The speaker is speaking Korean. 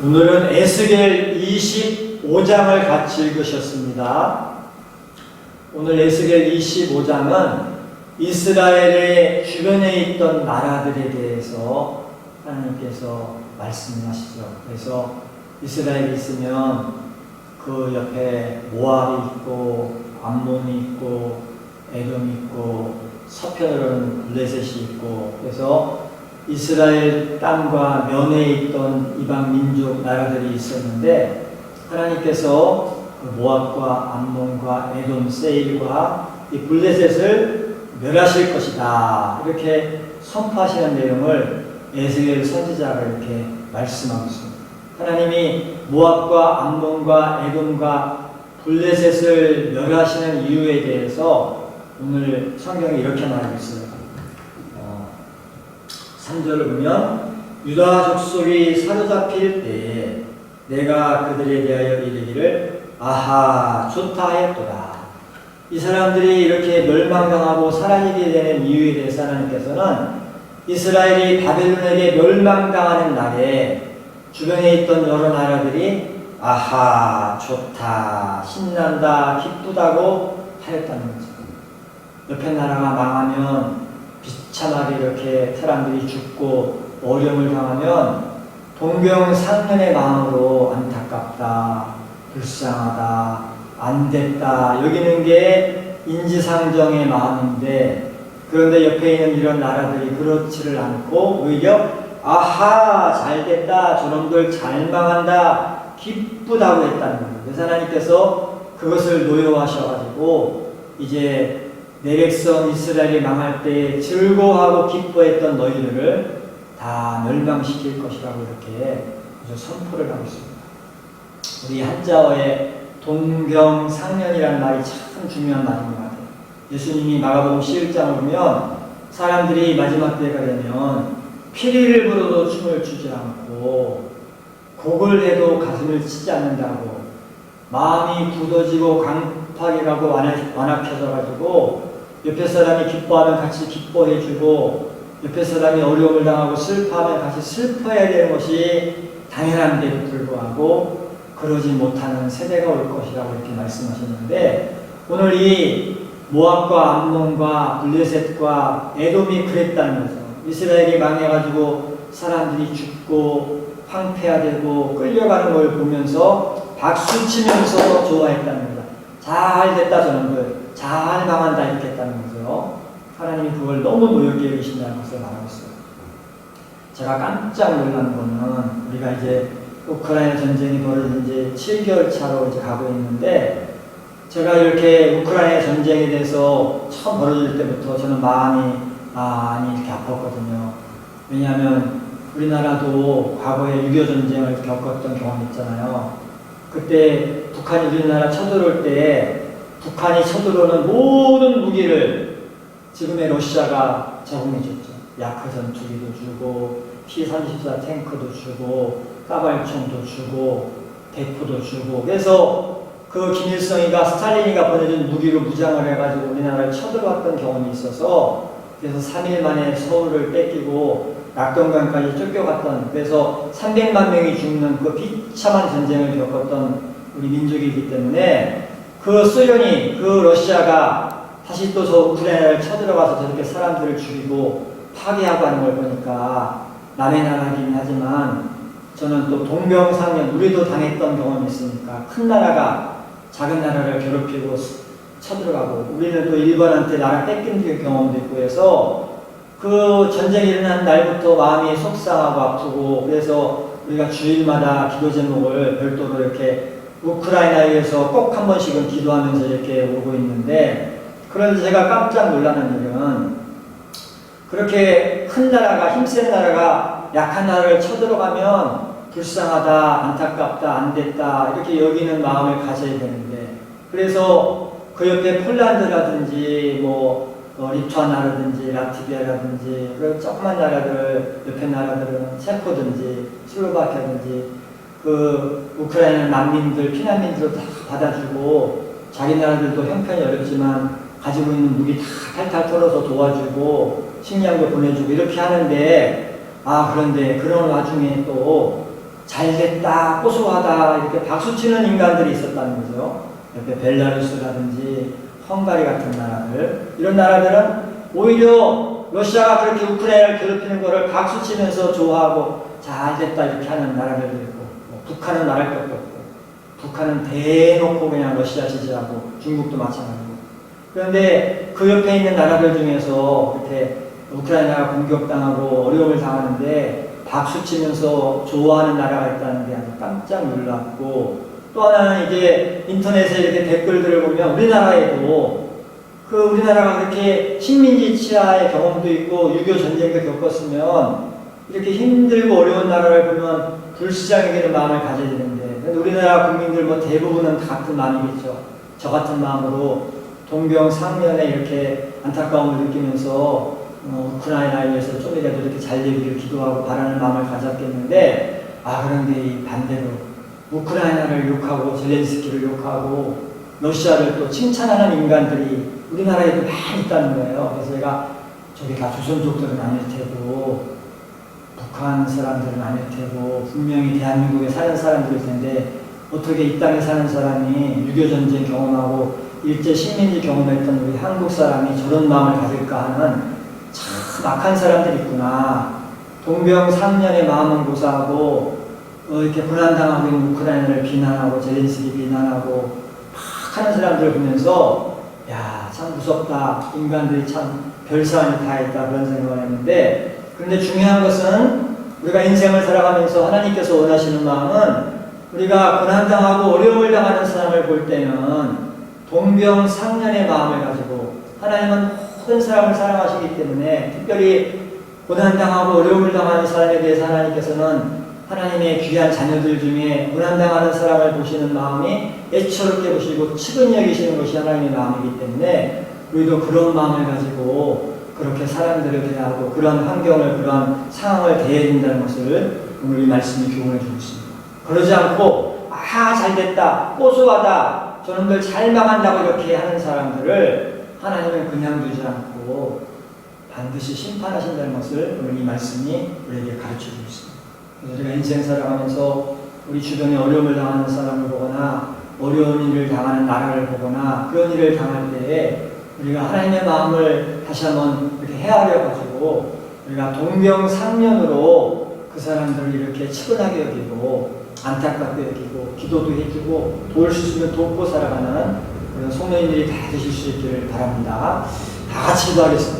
오늘은 에스겔 25장을 같이 읽으셨습니다. 오늘 에스겔 25장은 이스라엘의 주변에 있던 나라들에 대해서 하나님께서 말씀하시죠. 그래서 이스라엘이 있으면 그 옆에 모압이 있고 암몬이 있고 에돔이 있고 서편으로는 블레셋이 있고, 그래서 이스라엘 땅과 면에 있던 이방 민족 나라들이 있었는데 하나님께서 모압과 암몬과 에돔, 세일과 이 블레셋을 멸하실 것이다, 이렇게 선포하시는 내용을 에스겔 선지자가 이렇게 말씀하고 있습니다. 하나님이 모압과 암몬과 에돔과 블레셋을 멸하시는 이유에 대해서 오늘 성경이 이렇게 말하고 있어요. 3절을 보면 유다 족속이 사로잡힐 때에 내가 그들에 대하여 이르기를 아하 좋다 하였도다. 이 사람들이 이렇게 멸망당하고 사라지게 되는 이유에 대해서 하나님께서는 이스라엘이 바벨론에게 멸망당하는 날에 주변에 있던 여러 나라들이 아하 좋다, 신난다, 기쁘다고 하였다는 거죠. 옆에 나라가 망하면 비참하게 이렇게 사람들이 죽고 어려움을 당하면 동병상련의 마음으로 안타깝다, 불쌍하다, 안됐다 여기는 게 인지상정의 마음인데, 그런데 옆에 있는 이런 나라들이 그렇지를 않고 오히려 아하 잘됐다, 저놈들 잘 망한다, 기쁘다고 했다는 거예요. 그래서 하나님께서 그것을 노여워하셔가지고 이제 내 백성 이스라엘이 망할 때 즐거워하고 기뻐했던 너희들을 다 멸망시킬 것이라고 이렇게 선포를 하고 있습니다. 우리 한자어에 동병상련이라는 말이 참 중요한 말인 것 같아요. 예수님이 마가복음 11장을 보면 사람들이 마지막 때가 되면 피리를 불어도 춤을 추지 않고 곡을 해도 가슴을 치지 않는다고, 마음이 굳어지고 강팍이 가고 완악해져가지고 옆에 사람이 기뻐하면 같이 기뻐해주고 옆에 사람이 어려움을 당하고 슬퍼하면 같이 슬퍼해야 되는 것이 당연한데도 불구하고 그러지 못하는 세대가 올 것이라고 이렇게 말씀하셨는데, 오늘 이 모압과 암몬과 블레셋과 에돔이 그랬다는 거죠. 이스라엘이 망해가지고 사람들이 죽고 황폐화되고 끌려가는 걸 보면서 박수치면서 좋아했다는 거죠. 잘 됐다 저놈들, 잘 망한다 이렇게 했다는 거죠. 하나님이 그걸 너무 노엽게 여기신다는 것을 말하고 있어요. 제가 깜짝 놀란 거는 우리가 이제 우크라이나 전쟁이 벌어진 이제 7개월 차로 이제 가고 있는데, 제가 이렇게 우크라이나 전쟁에 대해서 처음 벌어질 때부터 저는 마음이 많이 이렇게 아팠거든요. 왜냐하면 우리나라도 과거에 6.25 전쟁을 겪었던 경험이 있잖아요. 그때 북한이 우리나라 쳐들어올 때 북한이 쳐들어오는 모든 무기를 지금의 러시아가 제공해줬죠. 야크 전투기도 주고 T-34 탱크도 주고 까발총도 주고 대포도 주고, 그래서 그 김일성이가 스탈린이가 보내준 무기로 무장을 해가지고 우리나라를 쳐들어왔던 경험이 있어서, 그래서 3일 만에 서울을 뺏기고 낙동강까지 쫓겨갔던, 그래서 300만 명이 죽는 그 비참한 전쟁을 겪었던 우리 민족이기 때문에 그 소련이, 그 러시아가 다시 또 저 우크라이나를 쳐들어가서 저렇게 사람들을 죽이고 파괴하고 하는 걸 보니까 남의 나라이긴 하지만 저는 또 동병상련, 우리도 당했던 경험이 있으니까 큰 나라가 작은 나라를 괴롭히고 쳐들어가고, 우리는 또 일본한테 나라 뺏긴 경험도 있고 해서 그 전쟁이 일어난 날부터 마음이 속상하고 아프고, 그래서 우리가 주일마다 기도 제목을 별도로 이렇게 우크라이나에 위해서 꼭 한 번씩은 기도하면서 이렇게 오고 있는데, 그런데 제가 깜짝 놀라는 일은 그렇게 큰 나라가, 힘센 나라가 약한 나라를 쳐들어가면 불쌍하다, 안타깝다, 안됐다 이렇게 여기는 마음을 가져야 되는데, 그래서 그 옆에 폴란드라든지 리투아나라든지 라트비아라든지 그리고 조그만 나라들, 옆에 나라들은 체코든지 슬로바키아든지 그 우크라이나 난민들, 피난민들을 다 받아주고 자기 나라들도 형편이 어렵지만 가지고 있는 무기 다 탈탈 털어서 도와주고 식량도 보내주고 이렇게 하는데, 그런데 그런 와중에 또 잘됐다, 고소하다 이렇게 박수치는 인간들이 있었다는 거죠. 옆에 벨라루스라든지 헝가리 같은 나라들, 이런 나라들은 오히려 러시아가 그렇게 우크라이나를 괴롭히는 것을 박수치면서 좋아하고 잘됐다 이렇게 하는 나라들도 있고, 북한은 말할 것도 없고, 북한은 대놓고 그냥 러시아 지지하고, 중국도 마찬가지고. 그런데 그 옆에 있는 나라들 중에서 이렇게 우크라이나가 공격당하고 어려움을 당하는데 박수치면서 좋아하는 나라가 있다는 게 아주 깜짝 놀랐고, 또 하나는 이제 인터넷에 이렇게 댓글들을 보면 우리나라에도 그 우리나라가 그렇게 식민지 치하의 경험도 있고 6.25 전쟁도 겪었으면 이렇게 힘들고 어려운 나라를 보면 불시장에 되는 마음을 가져야 되는데, 우리나라 국민들 뭐 대부분은 같은 마음이겠죠. 저 같은 마음으로 동병상련에 이렇게 안타까움을 느끼면서 우크라이나에 위해서 좀이라도 이렇게 잘 되기를 기도하고 바라는 마음을 가졌겠는데, 그런데 이 반대로 우크라이나를 욕하고 젤렌스키를 욕하고 러시아를 또 칭찬하는 인간들이 우리나라에도 많이 있다는 거예요. 그래서 제가 저게 다 조선족들은 아닐 테고 북한 사람들은 아닐 테고 분명히 대한민국에 사는 사람들일 텐데 어떻게 이 땅에 사는 사람이 6.25 전쟁 경험하고 일제 식민지 경험했던 우리 한국 사람이 저런 마음을 가질까 하는 참 악한 사람들이 있구나. 동병상련의 마음은 고사하고 이렇게 고난당하고 있는 우크라이나를 비난하고 젤렌스키 비난하고 막 하는 사람들을 보면서 참 무섭다. 인간들이 참 별사안이 다 있다. 그런 생각을 했는데, 그런데 중요한 것은 우리가 인생을 살아가면서 하나님께서 원하시는 마음은 우리가 고난당하고 어려움을 당하는 사람을 볼 때는 동병상련의 마음을 가지고, 하나님은 모든 사람을 사랑하시기 때문에 특별히 고난당하고 어려움을 당하는 사람에 대해서 하나님께서는 하나님의 귀한 자녀들 중에 고난당하는 사람을 보시는 마음이 애처롭게 보시고 측은히 여기시는 것이 하나님의 마음이기 때문에 우리도 그런 마음을 가지고 그렇게 사람들을 대하고 그런 환경을, 그런 상황을 대해야 된다는 것을 오늘 이 말씀이 교훈해 주고 있습니다. 그러지 않고 잘됐다, 고소하다, 저놈들 잘 망한다고 이렇게 하는 사람들을 하나님은 그냥 두지 않고 반드시 심판하신다는 것을 오늘 이 말씀이 우리에게 가르쳐주고 있습니다. 그래서 우리가 인생 살아가면서 우리 주변에 어려움을 당하는 사람을 보거나 어려운 일을 당하는 나라를 보거나 그런 일을 당할 때에 우리가 하나님의 마음을 다시 한번 이렇게 헤아려 가지고 우리가 동병상련으로 그 사람들을 이렇게 측은하게 여기고 안타깝게 여기고 기도도 해주고 도울 수 있으면 돕고 살아가는 그런 소명인들이 다 되실 수 있기를 바랍니다. 다 같이 기도하겠습니다.